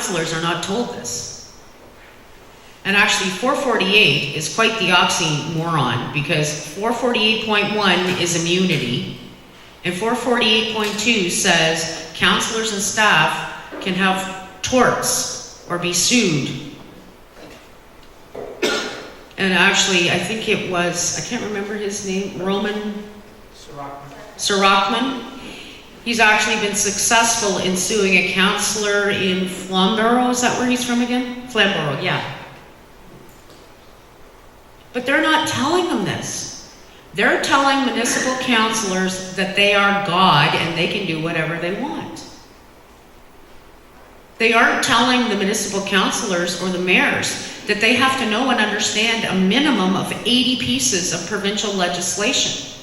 councillors are not told this. And actually 448 is quite the oxymoron, because 448.1 is immunity, and 448.2 says councillors and staff can have torts or be sued. And actually, I think it was, I can't remember his name, Roman Sirachman. He's actually been successful in suing a councillor in Flamborough. Is that where he's from again? Flamborough, yeah. But they're not telling them this. They're telling municipal councillors that they are God and they can do whatever they want. They aren't telling the municipal councillors or the mayors that they have to know and understand a minimum of 80 pieces of provincial legislation.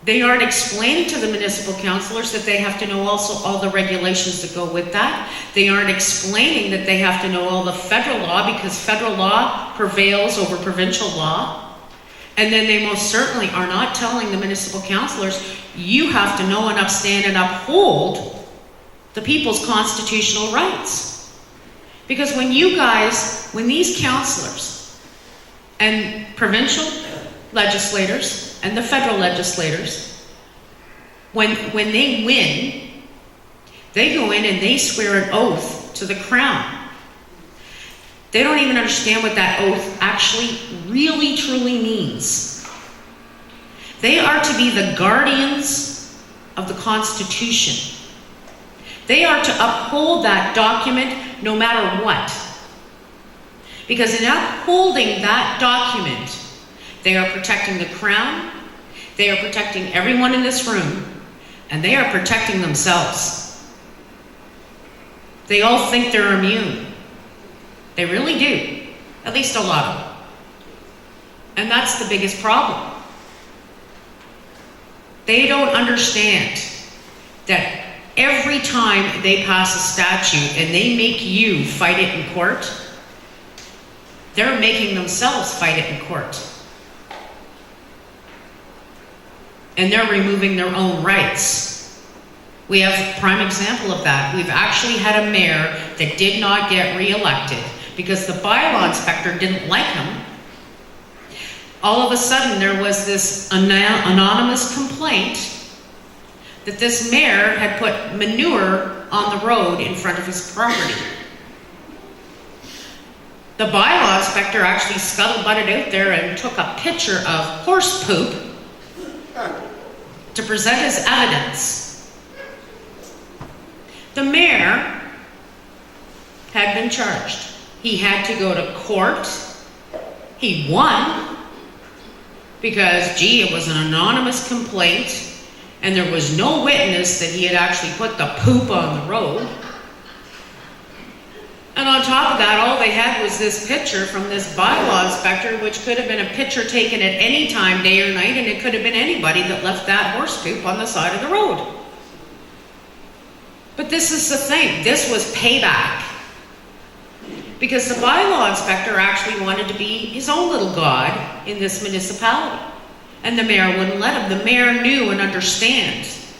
They aren't explaining to the municipal councillors that they have to know also all the regulations that go with that. They aren't explaining that they have to know all the federal law, because federal law prevails over provincial law. And then they most certainly are not telling the municipal councillors, you have to know and upstand and uphold the people's constitutional rights. Because when these councillors and provincial legislators and the federal legislators, when they win, they go in and they swear an oath to the crown. They don't even understand what that oath actually really truly means. They are to be the guardians of the Constitution. They are to uphold that document no matter what. Because in upholding that document, they are protecting the crown, they are protecting everyone in this room, and they are protecting themselves. They all think they're immune. They really do. At least a lot of them. And that's the biggest problem. They don't understand that every time they pass a statute and they make you fight it in court, they're making themselves fight it in court. And they're removing their own rights. We have a prime example of that. We've actually had a mayor that did not get re-elected because the bylaw inspector didn't like him. All of a sudden there was this anonymous complaint that this mayor had put manure on the road in front of his property. The bylaw inspector actually scuttlebutted out there and took a picture of horse poop to present as evidence. The mayor had been charged. He had to go to court. He won because, gee, it was an anonymous complaint and there was no witness that he had actually put the poop on the road. And on top of that, all they had was this picture from this bylaw inspector, which could have been a picture taken at any time, day or night, and it could have been anybody that left that horse poop on the side of the road. But this is the thing, this was payback. Because the bylaw inspector actually wanted to be his own little god in this municipality. And the mayor wouldn't let him. The mayor knew and understands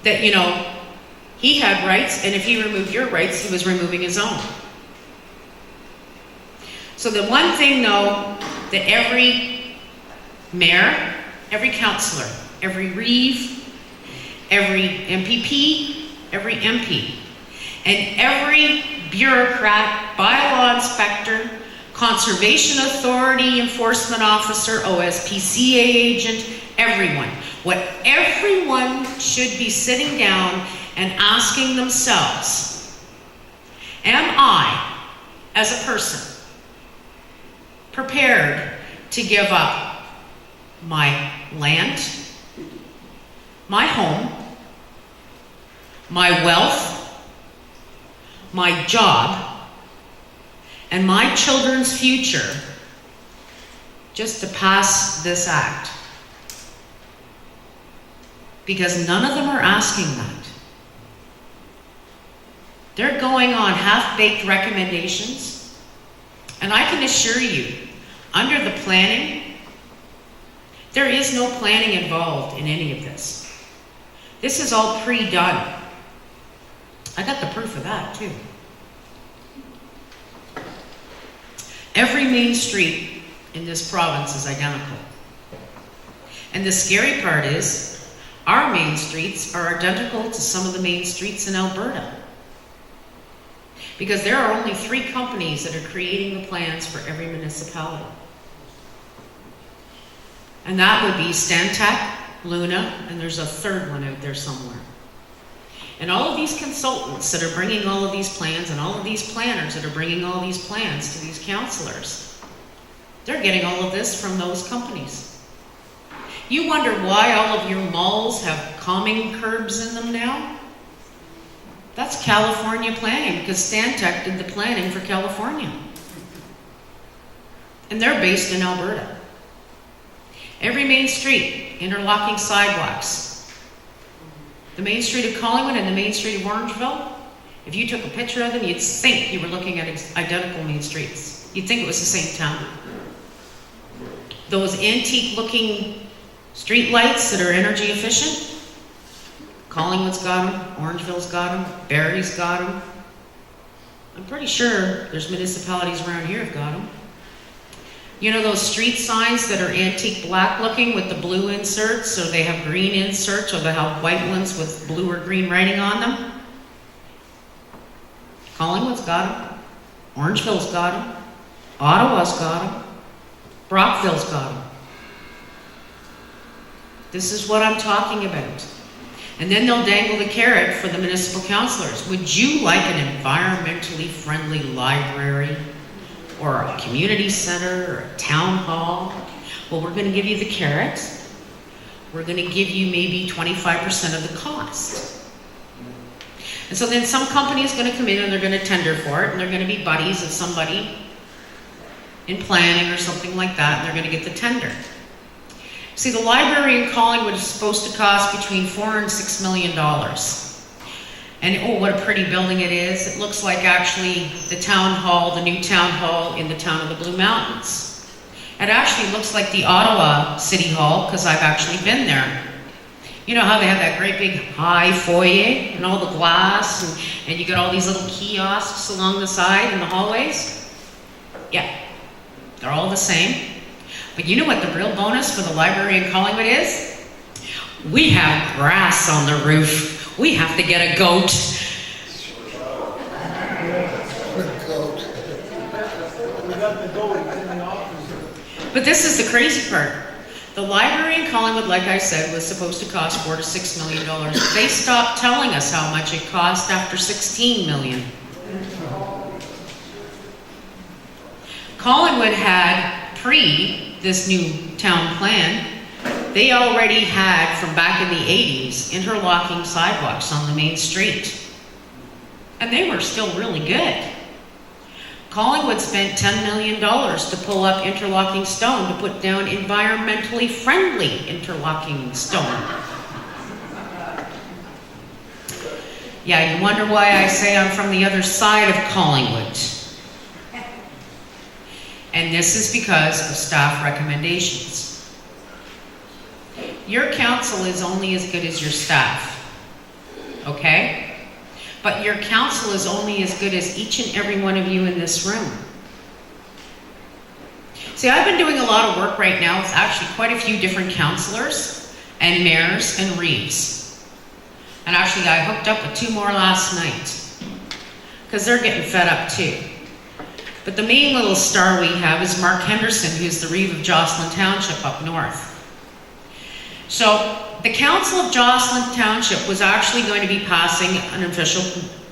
that, you know, he had rights, and if he removed your rights, he was removing his own. So the one thing, though, that every mayor, every councillor, every reeve, every MPP, every MP, and every bureaucrat, bylaw inspector, conservation authority, enforcement officer, OSPCA agent, everyone. What everyone should be sitting down and asking themselves, am I, as a person, prepared to give up my land, my home, my wealth, my job, and my children's future just to pass this act? Because none of them are asking that. They're going on half-baked recommendations, and I can assure you, under the planning, there is no planning involved in any of this. This is all pre-done. I got the proof of that too. Every main street in this province is identical. And the scary part is, our main streets are identical to some of the main streets in Alberta. Because there are only 3 companies that are creating the plans for every municipality. And that would be Stantec, Luna, and there's a third one out there somewhere. And all of these consultants that are bringing all of these plans, and all of these planners that are bringing all these plans to these councillors, they're getting all of this from those companies. You wonder why all of your malls have calming curbs in them now? That's California planning, because Stantec did the planning for California. And they're based in Alberta. Every main street, interlocking sidewalks. The main street of Collingwood and the main street of Orangeville, if you took a picture of them, you'd think you were looking at identical main streets. You'd think it was the same town. Those antique-looking street lights that are energy efficient, Collingwood's got them, Orangeville's got them, Barrie's got them. I'm pretty sure there's municipalities around here have got them. You know those street signs that are antique black looking with the blue inserts, so they have green inserts, or they have white ones with blue or green writing on them? Collingwood's got them. Orangeville's got them. Ottawa's got them. Brockville's got them. This is what I'm talking about. And then they'll dangle the carrot for the municipal councillors. Would you like an environmentally friendly library? Or a community center, or a town hall? Well, we're going to give you the carrot. We're going to give you maybe 25% of the cost. And so then some company is going to come in and they're going to tender for it, and they're going to be buddies of somebody in planning or something like that, and they're going to get the tender. See, the library in Collingwood is supposed to cost between $4 and $6 million. And oh, what a pretty building it is. It looks like actually the town hall, the new town hall in the town of the Blue Mountains. It actually looks like the Ottawa City Hall, because I've actually been there. You know how they have that great big high foyer and all the glass, and you got all these little kiosks along the side in the hallways? Yeah, they're all the same. But you know what the real bonus for the library in Collingwood is? We have grass on the roof. We have to get a goat. But this is the crazy part. The library in Collingwood, like I said, was supposed to cost $4 to $6 million. They stopped telling us how much it cost after $16 million. Collingwood had this new town plan, they already had, from back in the 80s, interlocking sidewalks on the main street. And they were still really good. Collingwood spent $10 million to pull up interlocking stone to put down environmentally friendly interlocking stone. Yeah, you wonder why I say I'm from the other side of Collingwood. And this is because of staff recommendations. Your council is only as good as your staff, okay? But your council is only as good as each and every one of you in this room. See, I've been doing a lot of work right now with actually quite a few different councillors and mayors and reeves. And actually I hooked up with 2 more last night, because they're getting fed up too. But the main little star we have is Mark Henderson, who's the reeve of Jocelyn Township up north. So the Council of Jocelyn Township was actually going to be passing an official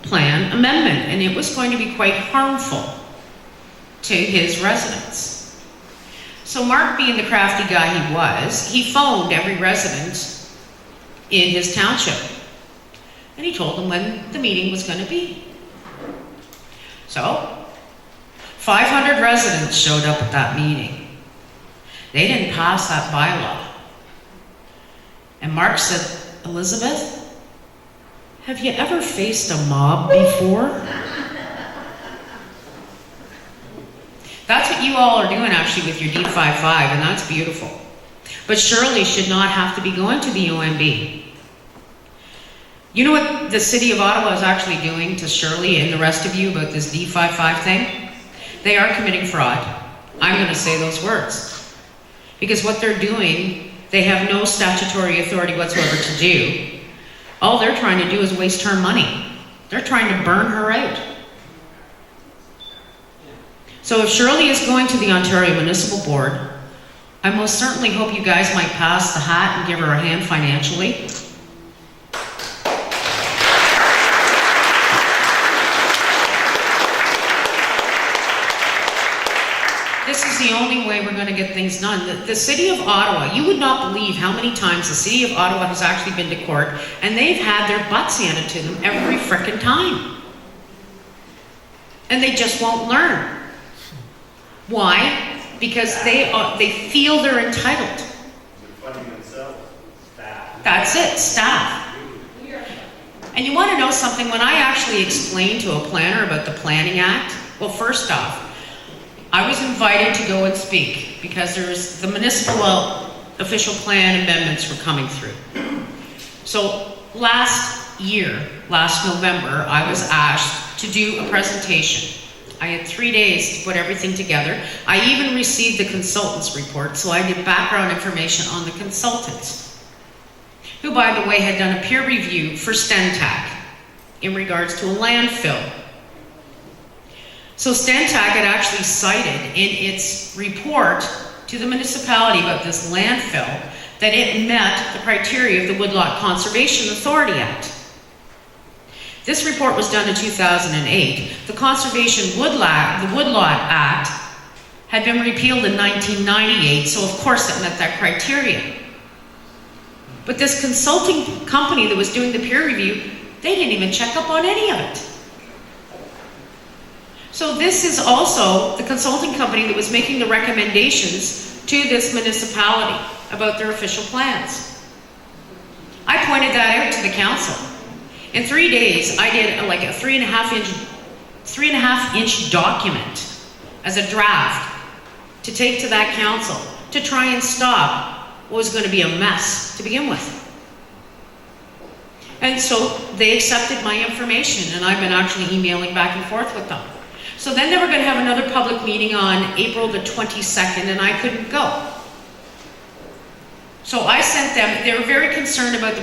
plan amendment, and it was going to be quite harmful to his residents. So Mark, being the crafty guy he was, he phoned every resident in his township, and he told them when the meeting was going to be. So 500 residents showed up at that meeting. They didn't pass that bylaw. And Mark said, Elizabeth, have you ever faced a mob before? That's what you all are doing actually with your D55, and that's beautiful. But Shirley should not have to be going to the OMB. You know what the city of Ottawa is actually doing to Shirley and the rest of you about this D55 thing? They are committing fraud. I'm going to say those words. Because what they're doing, they have no statutory authority whatsoever to do. All they're trying to do is waste her money. They're trying to burn her out. So if Shirley is going to the Ontario Municipal Board, I most certainly hope you guys might pass the hat and give her a hand financially. This is the only way we're going to get things done. The City of Ottawa, you would not believe how many times the City of Ottawa has actually been to court, and they've had their butts handed to them every frickin' time. And they just won't learn. Why? Because they feel they're entitled. They're funding themselves. Staff. That's it, staff. And you want to know something? When I actually explained to a planner about the Planning Act, well, first off, I was invited to go and speak because there's the municipal official plan amendments were coming through. So last November, I was asked to do a presentation. I had 3 days to put everything together. I even received the consultant's report, so I did background information on the consultants, who, by the way, had done a peer review for Stentag in regards to a landfill. So Stentag had actually cited in its report to the municipality about this landfill that it met the criteria of the Woodlot Conservation Authority Act. This report was done in 2008. The the Woodlot Act had been repealed in 1998, so of course it met that criteria. But this consulting company that was doing the peer review, they didn't even check up on any of it. So this is also the consulting company that was making the recommendations to this municipality about their official plans. I pointed that out to the council. In 3 days, I did like a 3.5 inch document as a draft to take to that council to try and stop what was going to be a mess to begin with. And so they accepted my information, and I've been actually emailing back and forth with them. So then they were going to have another public meeting on April the 22nd, and I couldn't go. So I sent them, they were very concerned about the